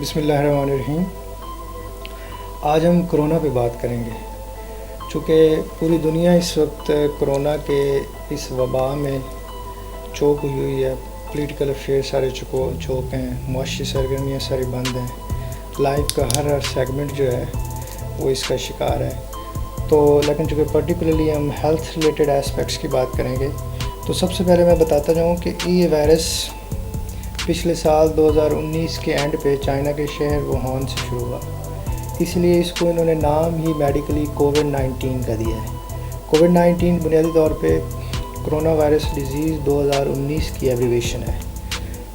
بسم اللہ الرحمن الرحیم۔ آج ہم کرونا پہ بات کریں گے، چونکہ پوری دنیا اس وقت کرونا کے اس وبا میں چوک ہوئی ہے۔ پولیٹیکل افیئر سارے چوک ہیں، معاشی سرگرمیاں ساری بند ہیں، لائف کا ہر سیگمنٹ جو ہے وہ اس کا شکار ہے۔ تو لیکن چونکہ پرٹیکولرلی ہم ہیلتھ ریلیٹڈ اسپیکٹس کی بات کریں گے، تو سب سے پہلے میں بتاتا جاؤں کہ یہ وائرس پچھلے سال 2019 کے اینڈ پہ چائنا کے شہر ووہان سے شروع ہوا، اس لیے اس کو انہوں نے نام ہی میڈیکلی کووڈ-19 کا دیا ہے۔ کووڈ-19 بنیادی طور پہ کرونا وائرس ڈیزیز 2019 کی ایبریویشن ہے۔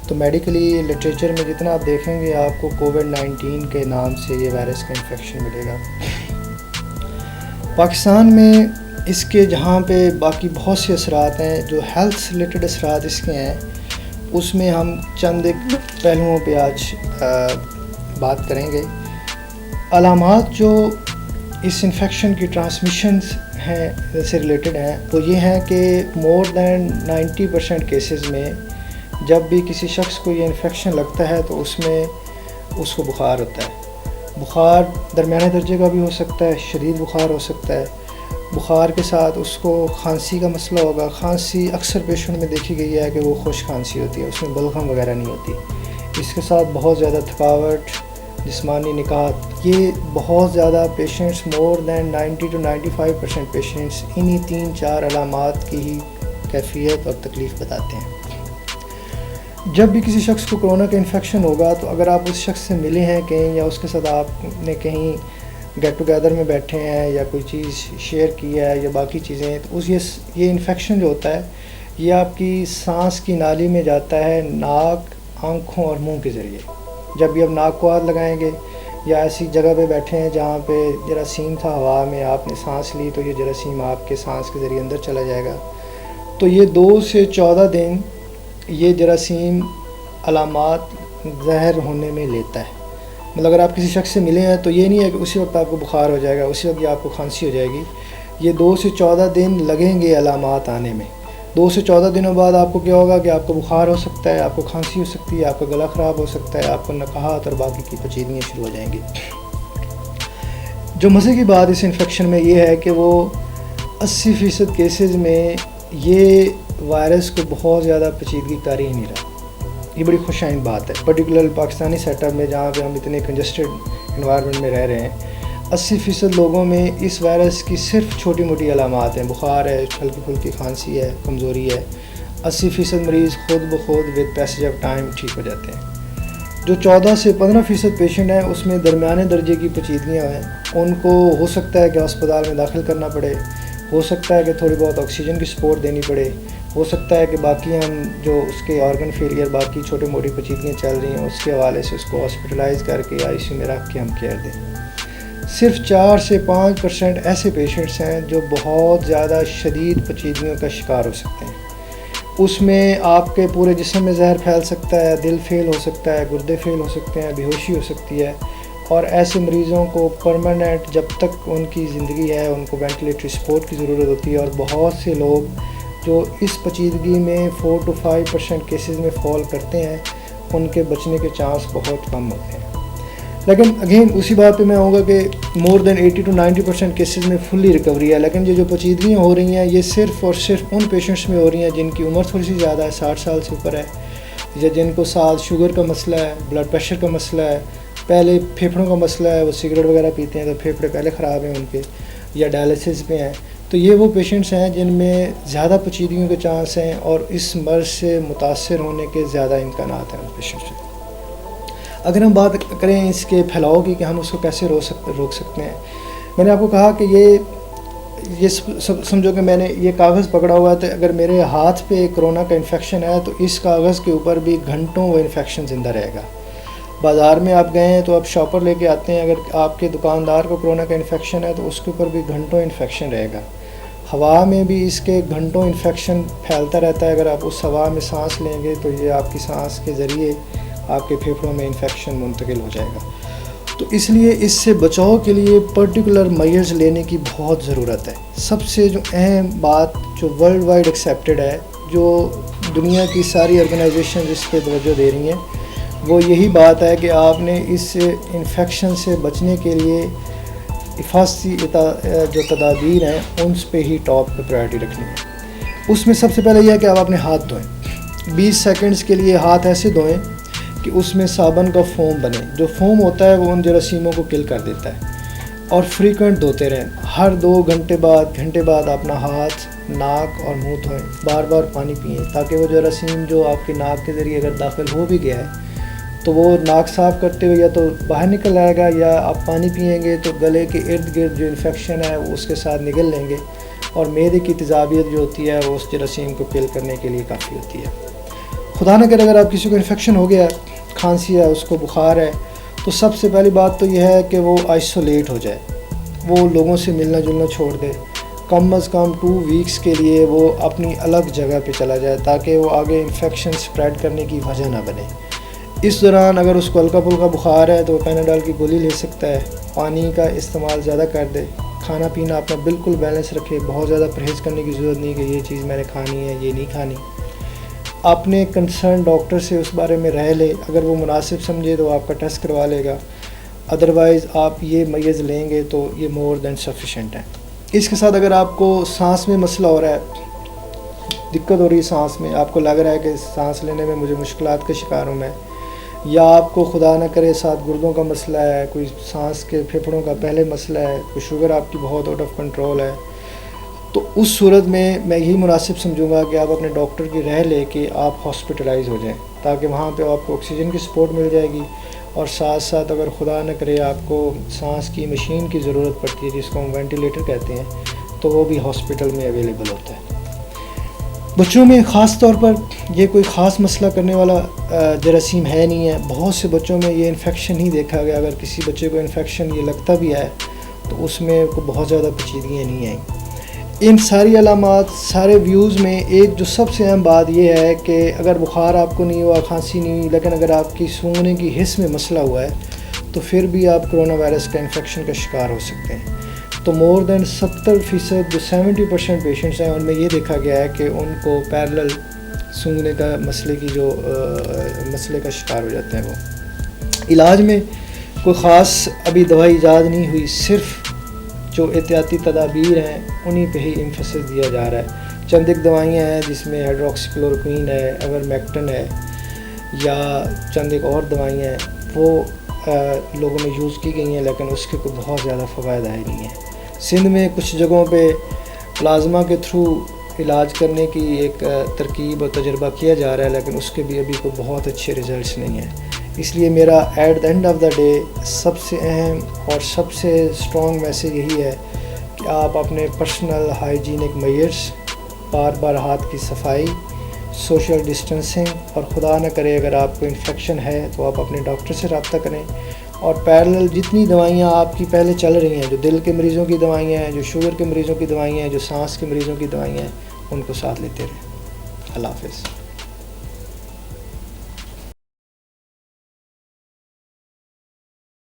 تو میڈیکلی لٹریچر میں جتنا آپ دیکھیں گے آپ کو کووڈ-19 کے نام سے یہ وائرس کا انفیکشن ملے گا۔ پاکستان میں اس کے جہاں پہ باقی بہت سے اثرات ہیں، جو ہیلتھ ریلیٹڈ اثرات اس کے ہیں، اس میں ہم چند ایک پہلوؤں پہ آج بات کریں گے۔ علامات جو اس انفیکشن کی ٹرانسمیشنز ہیں سے ریلیٹڈ ہیں وہ یہ ہیں کہ مور دین 90% کیسز میں جب بھی کسی شخص کو یہ انفیکشن لگتا ہے تو اس میں اس کو بخار ہوتا ہے۔ بخار درمیانے درجے کا بھی ہو سکتا ہے، شدید بخار ہو سکتا ہے۔ بخار کے ساتھ اس کو کھانسی کا مسئلہ ہوگا۔ کھانسی اکثر پیشنٹ میں دیکھی گئی ہے کہ وہ خشک کھانسی ہوتی ہے، اس میں بلغم وغیرہ نہیں ہوتی۔ اس کے ساتھ بہت زیادہ تھکاوٹ، جسمانی نکات، یہ بہت زیادہ patients more than 90 to 95% patients انہی 3-4 علامات کی ہی کیفیت اور تکلیف بتاتے ہیں۔ جب بھی کسی شخص کو کرونا کا انفیکشن ہوگا تو اگر آپ اس شخص سے ملے ہیں کہیں، یا اس کے ساتھ آپ نے کہیں گیٹ ٹوگیدر میں بیٹھے ہیں یا کوئی چیز شیئر کی ہے یا باقی چیزیں، تو یہ انفیکشن جو ہوتا ہے یہ آپ کی سانس کی نالی میں جاتا ہے ناک، آنکھوں اور منہ کے ذریعے۔ جب بھی آپ ناک کو ہاتھ لگائیں گے یا ایسی جگہ پہ بیٹھے ہیں جہاں پہ جراثیم تھا، ہوا میں آپ نے سانس لی تو یہ جراثیم آپ کے سانس کے ذریعے اندر چلا جائے گا۔ تو یہ 2 سے 14 دن یہ جراثیم علامات ظاہر ہونے میں لیتا ہے۔ مطلب اگر آپ کسی شخص سے ملے ہیں تو یہ نہیں ہے کہ اسی وقت آپ کو بخار ہو جائے گا، اسی وقت آپ کو کھانسی ہو جائے گی۔ یہ 2 سے 14 دن لگیں گے علامات آنے میں۔ 2 سے 14 دنوں بعد آپ کو کیا ہوگا کہ آپ کو بخار ہو سکتا ہے، آپ کو کھانسی ہو سکتی ہے، آپ کا گلا خراب ہو سکتا ہے، آپ کو نقاہت اور باقی کی پیچیدگیاں شروع ہو جائیں گی۔ جو مزے کی بات اس انفیکشن میں یہ ہے کہ وہ 80% کیسز میں یہ وائرس کو بہت زیادہ پیچیدگی کاری ہی نہیں رہا۔ یہ بڑی خوش آئند بات ہے، پرٹیکولر پاکستانی سیٹ اپ میں جہاں پہ ہم اتنے کنجسٹڈ انوائرمنٹ میں رہ رہے ہیں۔ 80% لوگوں میں اس وائرس کی صرف چھوٹی موٹی علامات ہیں، بخار ہے، ہلکی پھلکی کھانسی ہے، کمزوری ہے۔ 80% مریض خود بخود ود پیسج آف ٹائم ٹھیک ہو جاتے ہیں۔ جو 14 سے 15% پیشنٹ ہیں اس میں درمیانے درجے کی پیچیدگیاں ہیں، ان کو ہو سکتا ہے کہ ہسپتال میں داخل کرنا پڑے، ہو سکتا ہے کہ تھوڑی بہت آکسیجن کی سپورٹ دینی پڑے، ہو سکتا ہے کہ باقی ہم جو اس کے آرگن فیلئر، باقی چھوٹی موٹی پیچیدگیاں چل رہی ہیں اس کے حوالے سے اس کو ہاسپٹلائز کر کے ICU میں رکھ کے ہم کیئر دیں۔ صرف 4 سے 5% ایسے پیشنٹس ہیں جو بہت زیادہ شدید پیچیدگیوں کا شکار ہو سکتے ہیں۔ اس میں آپ کے پورے جسم میں زہر پھیل سکتا ہے، دل فیل ہو سکتا ہے، گردے فیل ہو سکتے ہیں، بے ہوشی ہو سکتی ہے، اور ایسے مریضوں کو پرماننٹ جب تک ان کی زندگی ہے ان کو وینٹیلیٹری سپورٹ کی ضرورت ہوتی ہے۔ اور بہت سے لوگ جو اس پیچیدگی میں 4 to 5% کیسز میں فال کرتے ہیں، ان کے بچنے کے چانس بہت کم ہوتے ہیں۔ لیکن اگین اسی بات پہ میں آؤں گا کہ مور دین 80 to 90% کیسز میں فلی ریکوری ہے، لیکن یہ جو پیچیدگیاں ہو رہی ہیں یہ صرف اور صرف ان پیشنٹس میں ہو رہی ہیں جن کی عمر تھوڑی سی زیادہ ہے، 60 سال سے اوپر ہے، یا جن کو ساتھ شوگر کا مسئلہ ہے، بلڈ پریشر کا مسئلہ ہے، پہلے پھیپھڑوں کا مسئلہ ہے، وہ سگریٹ وغیرہ پیتے ہیں تو پھیپھڑے پہلے خراب ہیں ان کے، یا ڈائلسس پہ ہیں۔ تو یہ وہ پیشنٹس ہیں جن میں زیادہ پیچیدگیوں کے چانس ہیں اور اس مرض سے متاثر ہونے کے زیادہ امکانات ہیں ان پیشنٹس سے۔ اگر ہم بات کریں اس کے پھیلاؤ کی کہ ہم اس کو کیسے روک سکتے ہیں، میں نے آپ کو کہا کہ یہ سمجھو کہ میں نے یہ کاغذ پکڑا ہوا ہے، تو اگر میرے ہاتھ پہ کرونا کا انفیکشن ہے تو اس کاغذ کے اوپر بھی گھنٹوں وہ انفیکشن زندہ رہے گا۔ بازار میں آپ گئے ہیں تو آپ شاپر لے کے آتے ہیں، اگر آپ کے دکاندار کو کرونا کا انفیکشن ہے تو اس کے اوپر بھی گھنٹوں انفیکشن رہے گا۔ ہوا میں بھی اس کے گھنٹوں انفیکشن پھیلتا رہتا ہے، اگر آپ اس ہوا میں سانس لیں گے تو یہ آپ کی سانس کے ذریعے آپ کے پھیپھڑوں میں انفیکشن منتقل ہو جائے گا۔ تو اس لیے اس سے بچاؤ کے لیے پرٹیکولر میئرز لینے کی بہت ضرورت ہے۔ سب سے جو اہم بات جو ورلڈ وائڈ ایکسیپٹڈ ہے، جو دنیا کی ساری آرگنائزیشن اس پہ توجہ دے رہی ہیں، وہ یہی بات ہے کہ آپ نے اس انفیکشن سے بچنے کے لیے حفاظتی جو تدابیر ہیں ان پہ ہی ٹاپ پہ پرائرٹی رکھنی ہے۔ اس میں سب سے پہلے یہ ہے کہ آپ اپنے ہاتھ دھوئیں، 20 سیکنڈز کے لیے ہاتھ ایسے دھوئیں کہ اس میں صابن کا فوم بنے۔ جو فوم ہوتا ہے وہ ان جراثیموں کو کل کر دیتا ہے، اور فریکوینٹ دھوتے رہیں۔ ہر 2 گھنٹے بعد اپنا ہاتھ، ناک اور منہ دھوئیں، بار بار پانی پئیں تاکہ وہ جراثیم جو آپ کے ناک کے ذریعے اگر داخل ہو بھی گیا ہے تو وہ ناک صاف کرتے ہوئے یا تو باہر نکل آئے گا، یا آپ پانی پئیں گے تو گلے کے ارد گرد جو انفیکشن ہے وہ اس کے ساتھ نگل لیں گے، اور معدے کی تیزابیت جو ہوتی ہے وہ اس جراثیم کو کل کرنے کے لیے کافی ہوتی ہے۔ خدا نہ کرے اگر آپ کسی کو انفیکشن ہو گیا ہے، کھانسی ہے، اس کو بخار ہے، تو سب سے پہلی بات تو یہ ہے کہ وہ آئسولیٹ ہو جائے، وہ لوگوں سے ملنا جلنا چھوڑ دے، کم از کم 2 ویکس کے لیے وہ اپنی الگ جگہ پہ چلا جائے تاکہ وہ آگے انفیکشن سپریڈ کرنے کی وجہ نہ بنے۔ اس دوران اگر اس کو ہلکا پھلکا بخار ہے تو وہ پیناڈول کی گولی لے سکتا ہے، پانی کا استعمال زیادہ کر دے، کھانا پینا اپنا بالکل بیلنس رکھے، بہت زیادہ پرہیز کرنے کی ضرورت نہیں کہ یہ چیز میں نے کھانی ہے یہ نہیں کھانی۔ اپنے کنسرن ڈاکٹر سے اس بارے میں رائے لے، اگر وہ مناسب سمجھے تو آپ کا ٹیسٹ کروا لے گا، ادروائز آپ یہ میز لیں گے تو یہ مور دین سفیشینٹ ہے۔ اس کے ساتھ اگر آپ کو سانس میں مسئلہ ہو رہا ہے، دقت ہو رہی ہے سانس میں، آپ کو لگ رہا ہے کہ سانس لینے میں مجھے مشکلات کا شکار ہوں میں، یا آپ کو خدا نہ کرے ساتھ گردوں کا مسئلہ ہے، کوئی سانس کے پھیپھڑوں کا پہلے مسئلہ ہے، کوئی شوگر آپ کی بہت آؤٹ آف کنٹرول ہے، تو اس صورت میں یہی مناسب سمجھوں گا کہ آپ اپنے ڈاکٹر کی رائے لے کے آپ ہاسپٹلائز ہو جائیں تاکہ وہاں پہ آپ کو آکسیجن کی سپورٹ مل جائے گی، اور ساتھ ساتھ اگر خدا نہ کرے آپ کو سانس کی مشین کی ضرورت پڑتی ہے جس کو ہم وینٹیلیٹر کہتے ہیں، تو وہ بھی ہاسپٹل میں اویلیبل ہوتا ہے۔ بچوں میں خاص طور پر یہ کوئی خاص مسئلہ کرنے والا جراثیم ہے نہیں ہے، بہت سے بچوں میں یہ انفیکشن ہی دیکھا گیا، اگر کسی بچے کو انفیکشن یہ لگتا بھی ہے تو اس میں بہت زیادہ پیچیدگیاں نہیں آئیں۔ ان ساری علامات، سارے ویوز میں ایک جو سب سے اہم بات یہ ہے کہ اگر بخار آپ کو نہیں ہوا، کھانسی نہیں ہوئی، لیکن اگر آپ کی سونگنے کی حس میں مسئلہ ہوا ہے تو پھر بھی آپ کرونا وائرس کا انفیکشن کا شکار ہو سکتے ہیں۔ تو مور دین 70% جو 70% پیشنٹس ہیں ان میں یہ دیکھا گیا ہے کہ ان کو پیرلل سونگنے کا مسئلے کا شکار ہو جاتے ہیں۔ وہ علاج میں کوئی خاص ابھی دوائی ایجاد نہیں ہوئی، صرف جو احتیاطی تدابیر ہیں انہی پہ ہی ایمفیسس دیا جا رہا ہے۔ چند ایک دوائیاں ہیں جس میں ہائیڈروکسی کلوروکوئین ہے، ایورمیکٹن ہے، یا چند ایک اور دوائیاں ہیں، وہ لوگوں میں یوز کی گئی ہیں لیکن اس کے کوئی بہت زیادہ فوائد آئے نہیں ہیں۔ سندھ میں کچھ جگہوں پہ پلازما کے تھرو علاج کرنے کی ایک ترکیب اور تجربہ کیا جا رہا ہے، لیکن اس کے بھی ابھی کوئی بہت اچھے ریزلٹس نہیں ہیں۔ اس لیے میرا at the end of the day سب سے اہم اور سب سے اسٹرانگ میسیج یہی ہے کہ آپ اپنے پرسنل ہائیجینک میئرس، بار بار ہاتھ کی صفائی، سوشل ڈسٹینسنگ، اور خدا نہ کرے اگر آپ کو انفیکشن ہے تو آپ اپنے ڈاکٹر سے رابطہ کریں، اور پیرلل جتنی دوائیاں آپ کی پہلے چل رہی ہیں، جو دل کے مریضوں کی دوائیاں ہیں، جو شوگر کے مریضوں کی دوائیاں ہیں، جو سانس کے مریضوں کی دوائیاں ہیں، ان کو ساتھ لیتے رہیں۔ اللہ حافظ۔